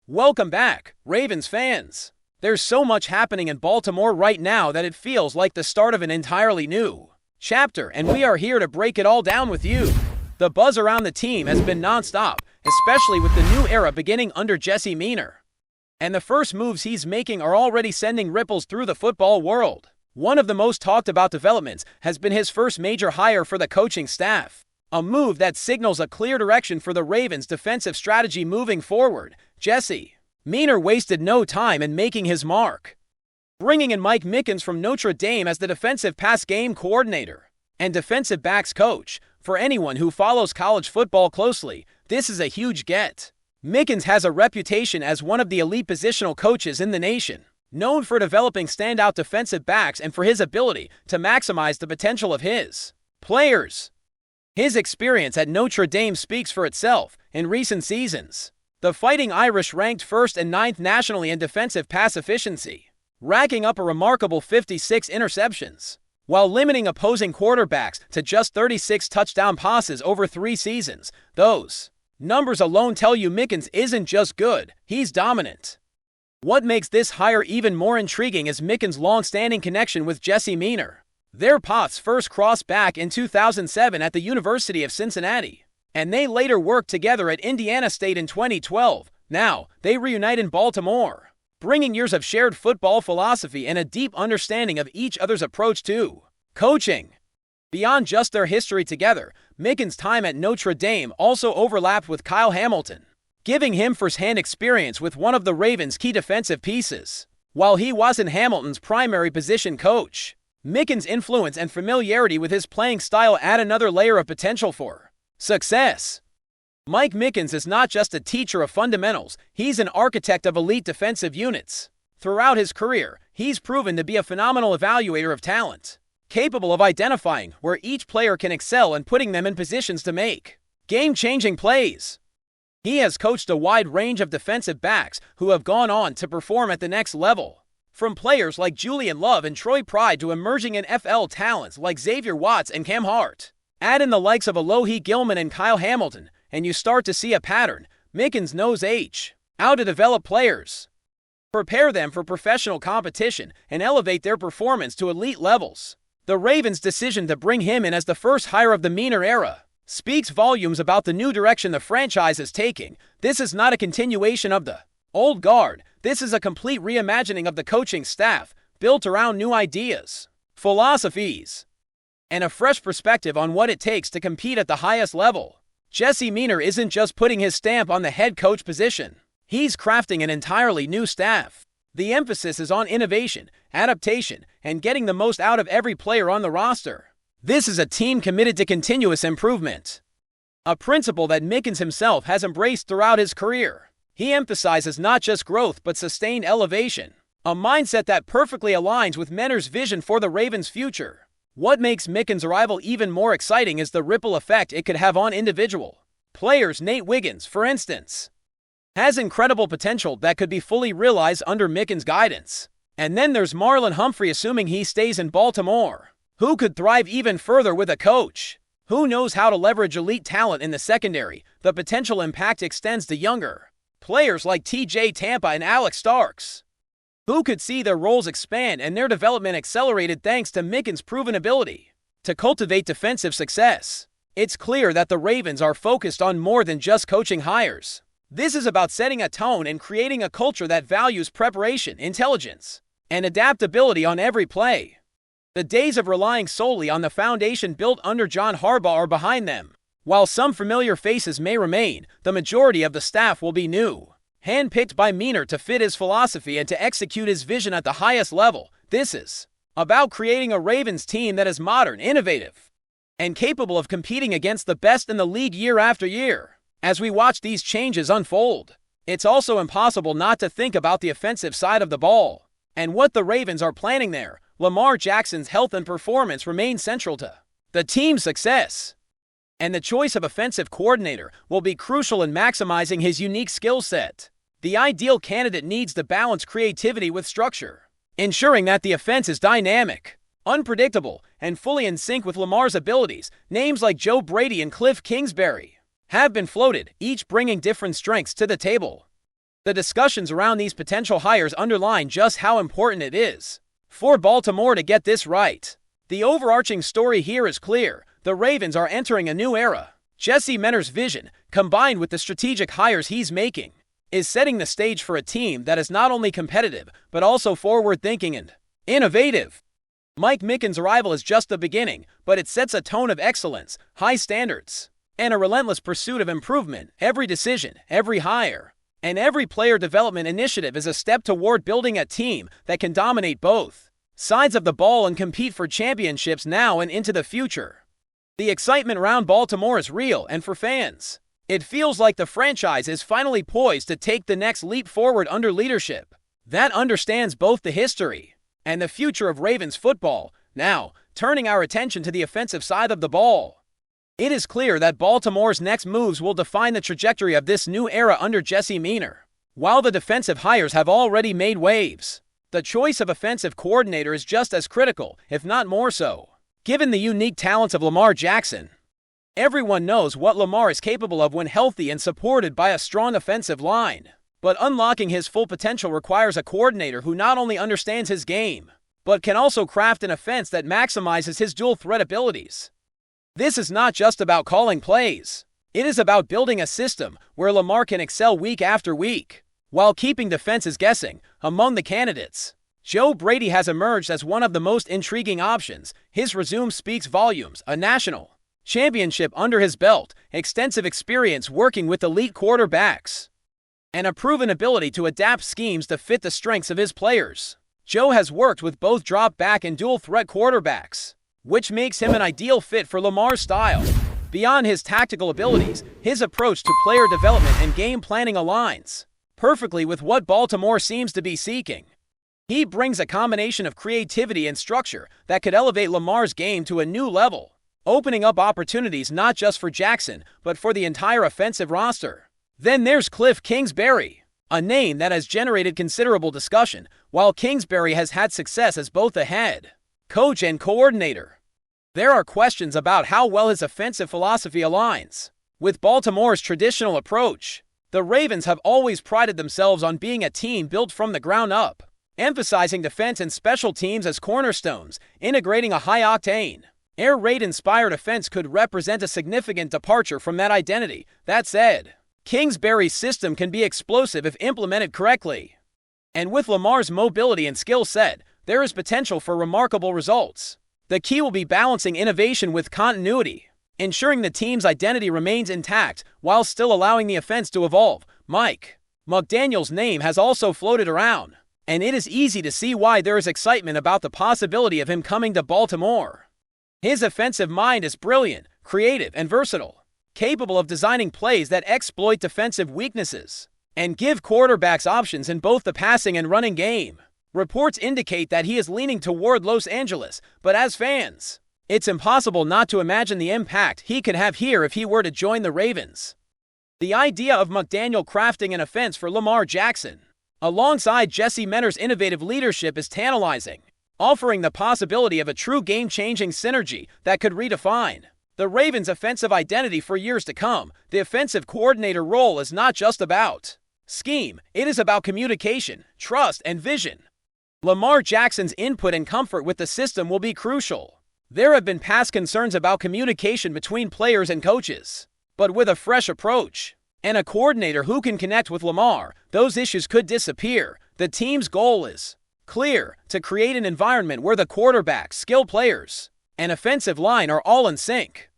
Welcome back, Ravens fans. There's so much happening in Baltimore right now that it feels like the start of an entirely new chapter, and we are here to break it all down with you. The buzz around the team has been nonstop, especially with the new era beginning under Jesse MINTER. And the first moves he's making are already sending ripples through the football world. One of the most talked about developments has been his first major hire for the coaching staff. A move that signals a clear direction for the Ravens' defensive strategy moving forward. Jesse MINTER wasted no time in making his mark, bringing in Mike Mickens from Notre Dame as the defensive pass game coordinator and defensive backs coach. For anyone who follows college football closely, this is a huge get. Mickens has a reputation as one of the elite positional coaches in the nation, known for developing standout defensive backs and for his ability to maximize the potential of his players. His experience at Notre Dame speaks for itself. In recent seasons, the Fighting Irish ranked 1st and 9th nationally in defensive pass efficiency, racking up a remarkable 56 interceptions, while limiting opposing quarterbacks to just 36 touchdown passes over 3 seasons. Those numbers alone tell you Mickens isn't just good, he's dominant. What makes this hire even more intriguing is Mickens' long-standing connection with Jesse MINTER. Their paths first crossed back in 2007 at the University of Cincinnati, and they later worked together at Indiana State in 2012. Now, they reunite in Baltimore, bringing years of shared football philosophy and a deep understanding of each other's approach to coaching. Beyond just their history together, Mickens' time at Notre Dame also overlapped with Kyle Hamilton, giving him first-hand experience with one of the Ravens' key defensive pieces. While he wasn't Hamilton's primary position coach, Mickens' influence and familiarity with his playing style add another layer of potential for success. Mike Mickens is not just a teacher of fundamentals, he's an architect of elite defensive units. Throughout his career, he's proven to be a phenomenal evaluator of talent, capable of identifying where each player can excel and putting them in positions to make game-changing plays. He has coached a wide range of defensive backs who have gone on to perform at the next level. From players like Julian Love and Troy Pride to emerging NFL talents like Xavier Watts and Cam Hart. Add in the likes of Alohi Gilman and Kyle Hamilton, and you start to see a pattern. Mickens knows how to develop players, prepare them for professional competition, and elevate their performance to elite levels. The Ravens' decision to bring him in as the first hire of the MINTER era speaks volumes about the new direction the franchise is taking. This is not a continuation of the old guard. This is a complete reimagining of the coaching staff, built around new ideas, philosophies, and a fresh perspective on what it takes to compete at the highest level. Jesse MINTER isn't just putting his stamp on the head coach position. He's crafting an entirely new staff. The emphasis is on innovation, adaptation, and getting the most out of every player on the roster. This is a team committed to continuous improvement, a principle that Mickens himself has embraced throughout his career. He emphasizes not just growth but sustained elevation, a mindset that perfectly aligns with Minter's vision for the Ravens' future. What makes Mickens' arrival even more exciting is the ripple effect it could have on individual players. Nate Wiggins, for instance, has incredible potential that could be fully realized under Mickens' guidance. And then there's Marlon Humphrey, assuming he stays in Baltimore, who could thrive even further with a coach who knows how to leverage elite talent in the secondary. The potential impact extends to younger players like T.J. Tampa and Alex Starks, who could see their roles expand and their development accelerated thanks to Mickens' proven ability to cultivate defensive success. It's clear that the Ravens are focused on more than just coaching hires. This is about setting a tone and creating a culture that values preparation, intelligence, and adaptability on every play. The days of relying solely on the foundation built under John Harbaugh are behind them. While some familiar faces may remain, the majority of the staff will be new, handpicked by MINTER to fit his philosophy and to execute his vision at the highest level. This is about creating a Ravens team that is modern, innovative, and capable of competing against the best in the league year after year. As we watch these changes unfold, it's also impossible not to think about the offensive side of the ball and what the Ravens are planning there. Lamar Jackson's health and performance remain central to the team's success, and the choice of offensive coordinator will be crucial in maximizing his unique skill set. The ideal candidate needs to balance creativity with structure, ensuring that the offense is dynamic, unpredictable, and fully in sync with Lamar's abilities. Names like Joe Brady and Cliff Kingsbury have been floated, each bringing different strengths to the table. The discussions around these potential hires underline just how important it is for Baltimore to get this right. The overarching story here is clear. The Ravens are entering a new era. Jesse Minter's vision, combined with the strategic hires he's making, is setting the stage for a team that is not only competitive, but also forward-thinking and innovative. Mike Micken's arrival is just the beginning, but it sets a tone of excellence, high standards, and a relentless pursuit of improvement. Every decision, every hire, and every player development initiative is a step toward building a team that can dominate both sides of the ball and compete for championships now and into the future. The excitement around Baltimore is real, and for fans, it feels like the franchise is finally poised to take the next leap forward under leadership that understands both the history and the future of Ravens football. Now, turning our attention to the offensive side of the ball. It is clear that Baltimore's next moves will define the trajectory of this new era under Jesse Minter. While the defensive hires have already made waves, the choice of offensive coordinator is just as critical, if not more so. Given the unique talents of Lamar Jackson, everyone knows what Lamar is capable of when healthy and supported by a strong offensive line. But unlocking his full potential requires a coordinator who not only understands his game, but can also craft an offense that maximizes his dual-threat abilities. This is not just about calling plays. It is about building a system where Lamar can excel week after week, while keeping defenses guessing. Among the candidates, Joe Brady has emerged as one of the most intriguing options. His resume speaks volumes: a national championship under his belt, extensive experience working with elite quarterbacks, and a proven ability to adapt schemes to fit the strengths of his players. Joe has worked with both drop-back and dual-threat quarterbacks, which makes him an ideal fit for Lamar's style. Beyond his tactical abilities, his approach to player development and game planning aligns perfectly with what Baltimore seems to be seeking. He brings a combination of creativity and structure that could elevate Lamar's game to a new level, opening up opportunities not just for Jackson, but for the entire offensive roster. Then there's Cliff Kingsbury, a name that has generated considerable discussion. While Kingsbury has had success as both a head coach and coordinator, there are questions about how well his offensive philosophy aligns with Baltimore's traditional approach. The Ravens have always prided themselves on being a team built from the ground up, emphasizing defense and special teams as cornerstones. Integrating a high-octane, air raid-inspired offense could represent a significant departure from that identity. That said, Kingsbury's system can be explosive if implemented correctly. And with Lamar's mobility and skill set, there is potential for remarkable results. The key will be balancing innovation with continuity, ensuring the team's identity remains intact while still allowing the offense to evolve. Mike McDaniel's name has also floated around, and it is easy to see why there is excitement about the possibility of him coming to Baltimore. His offensive mind is brilliant, creative, and versatile, capable of designing plays that exploit defensive weaknesses and give quarterbacks options in both the passing and running game. Reports indicate that he is leaning toward Los Angeles, but as fans, it's impossible not to imagine the impact he could have here if he were to join the Ravens. The idea of McDaniel crafting an offense for Lamar Jackson, alongside Jesse Minter's innovative leadership, is tantalizing, offering the possibility of a true game-changing synergy that could redefine the Ravens' offensive identity for years to come. The offensive coordinator role is not just about scheme, it is about communication, trust, and vision. Lamar Jackson's input and comfort with the system will be crucial. There have been past concerns about communication between players and coaches, but with a fresh approach and a coordinator who can connect with Lamar, those issues could disappear. The team's goal is clear: to create an environment where the quarterback, skill players, and offensive line are all in sync,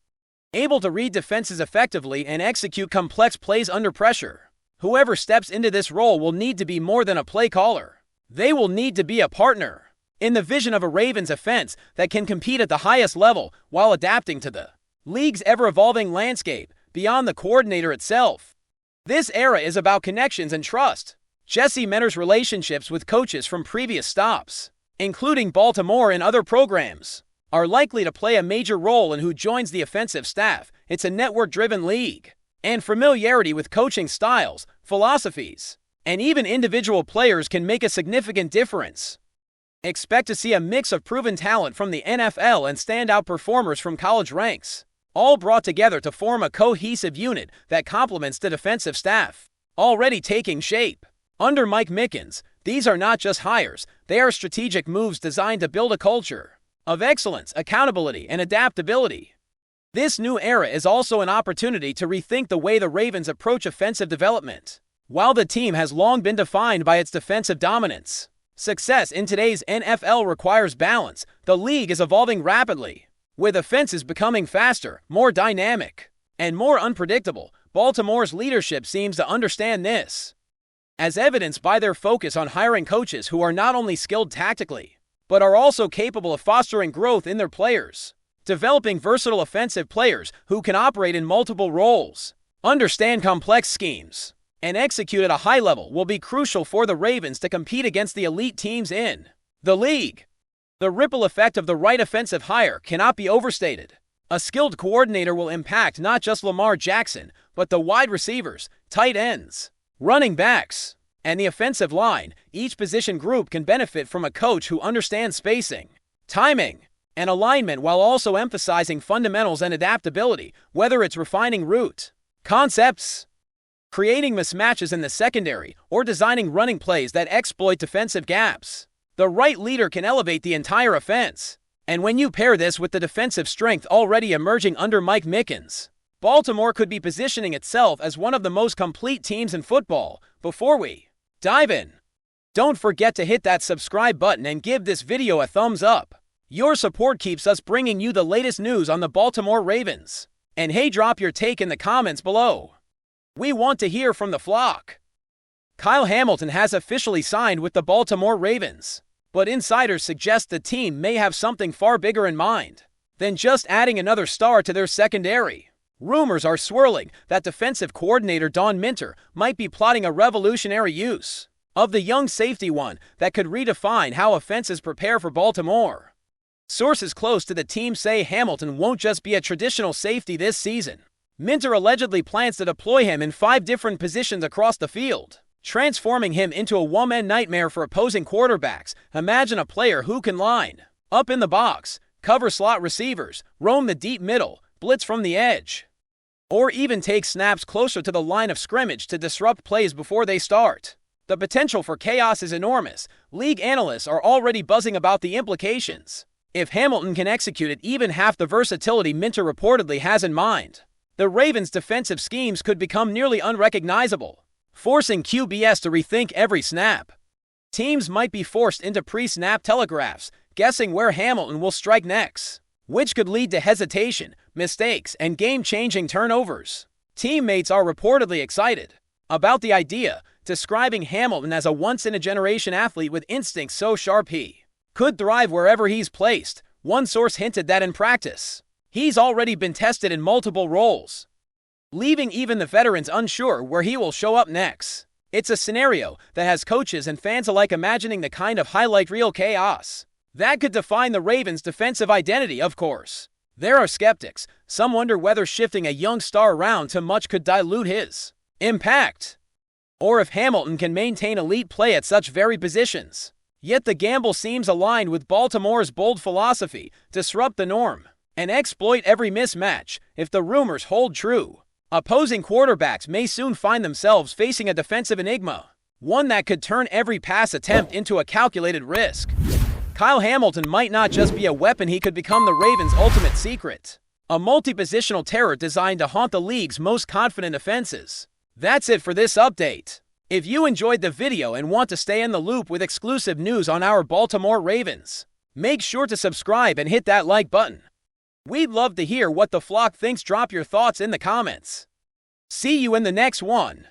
able to read defenses effectively and execute complex plays under pressure. Whoever steps into this role will need to be more than a play caller. They will need to be a partner in the vision of a Ravens offense that can compete at the highest level while adapting to the league's ever-evolving landscape. Beyond the coordinator itself, this era is about connections and trust. Jesse Minter's relationships with coaches from previous stops, including Baltimore and other programs, are likely to play a major role in who joins the offensive staff. It's a network-driven league, and familiarity with coaching styles, philosophies, and even individual players can make a significant difference. Expect to see a mix of proven talent from the NFL and standout performers from college ranks, all brought together to form a cohesive unit that complements the defensive staff already taking shape. Under Mike Mickens, these are not just hires, they are strategic moves designed to build a culture of excellence, accountability, and adaptability. This new era is also an opportunity to rethink the way the Ravens approach offensive development. While the team has long been defined by its defensive dominance, success in today's NFL requires balance. The league is evolving rapidly, with offenses becoming faster, more dynamic, and more unpredictable. Baltimore's leadership seems to understand this, as evidenced by their focus on hiring coaches who are not only skilled tactically, but are also capable of fostering growth in their players. Developing versatile offensive players who can operate in multiple roles, understand complex schemes, and execute at a high level will be crucial for the Ravens to compete against the elite teams in the league. The ripple effect of the right offensive hire cannot be overstated. A skilled coordinator will impact not just Lamar Jackson, but the wide receivers, tight ends, running backs, and the offensive line. Each position group can benefit from a coach who understands spacing, timing, and alignment while also emphasizing fundamentals and adaptability, whether it's refining route concepts, creating mismatches in the secondary, or designing running plays that exploit defensive gaps. The right leader can elevate the entire offense. And when you pair this with the defensive strength already emerging under Mike Mickens, Baltimore could be positioning itself as one of the most complete teams in football. Before we dive in, don't forget to hit that subscribe button and give this video a thumbs up. Your support keeps us bringing you the latest news on the Baltimore Ravens. And hey, drop your take in the comments below. We want to hear from the flock. Kyle Hamilton has officially signed with the Baltimore Ravens, but insiders suggest the team may have something far bigger in mind than just adding another star to their secondary. Rumors are swirling that defensive coordinator Don Minter might be plotting a revolutionary use of the young safety one that could redefine how offenses prepare for Baltimore. Sources close to the team say Hamilton won't just be a traditional safety this season. Minter allegedly plans to deploy him in 5 different positions across the field, transforming him into a one-man nightmare for opposing quarterbacks. Imagine a player who can line up in the box, cover slot receivers, roam the deep middle, blitz from the edge, or even take snaps closer to the line of scrimmage to disrupt plays before they start. The potential for chaos is enormous. League analysts are already buzzing about the implications. If Hamilton can execute at even half the versatility Minter reportedly has in mind, the Ravens' defensive schemes could become nearly unrecognizable, forcing QBs to rethink every snap. Teams might be forced into pre-snap telegraphs, guessing where Hamilton will strike next, which could lead to hesitation, mistakes, and game-changing turnovers. Teammates are reportedly excited about the idea, describing Hamilton as a once-in-a-generation athlete with instincts so sharp he could thrive wherever he's placed. One source hinted that in practice, he's already been tested in multiple roles, leaving even the veterans unsure where he will show up next. It's a scenario that has coaches and fans alike imagining the kind of highlight reel chaos that could define the Ravens' defensive identity. Of course, there are skeptics. Some wonder whether shifting a young star around too much could dilute his impact, or if Hamilton can maintain elite play at such varied positions. Yet the gamble seems aligned with Baltimore's bold philosophy: disrupt the norm and exploit every mismatch. If the rumors hold true, opposing quarterbacks may soon find themselves facing a defensive enigma, one that could turn every pass attempt into a calculated risk. Kyle Hamilton might not just be a weapon, he could become the Ravens' ultimate secret, a multi-positional terror designed to haunt the league's most confident offenses. That's it for this update. If you enjoyed the video and want to stay in the loop with exclusive news on our Baltimore Ravens, make sure to subscribe and hit that like button. We'd love to hear what the flock thinks. Drop your thoughts in the comments. See you in the next one.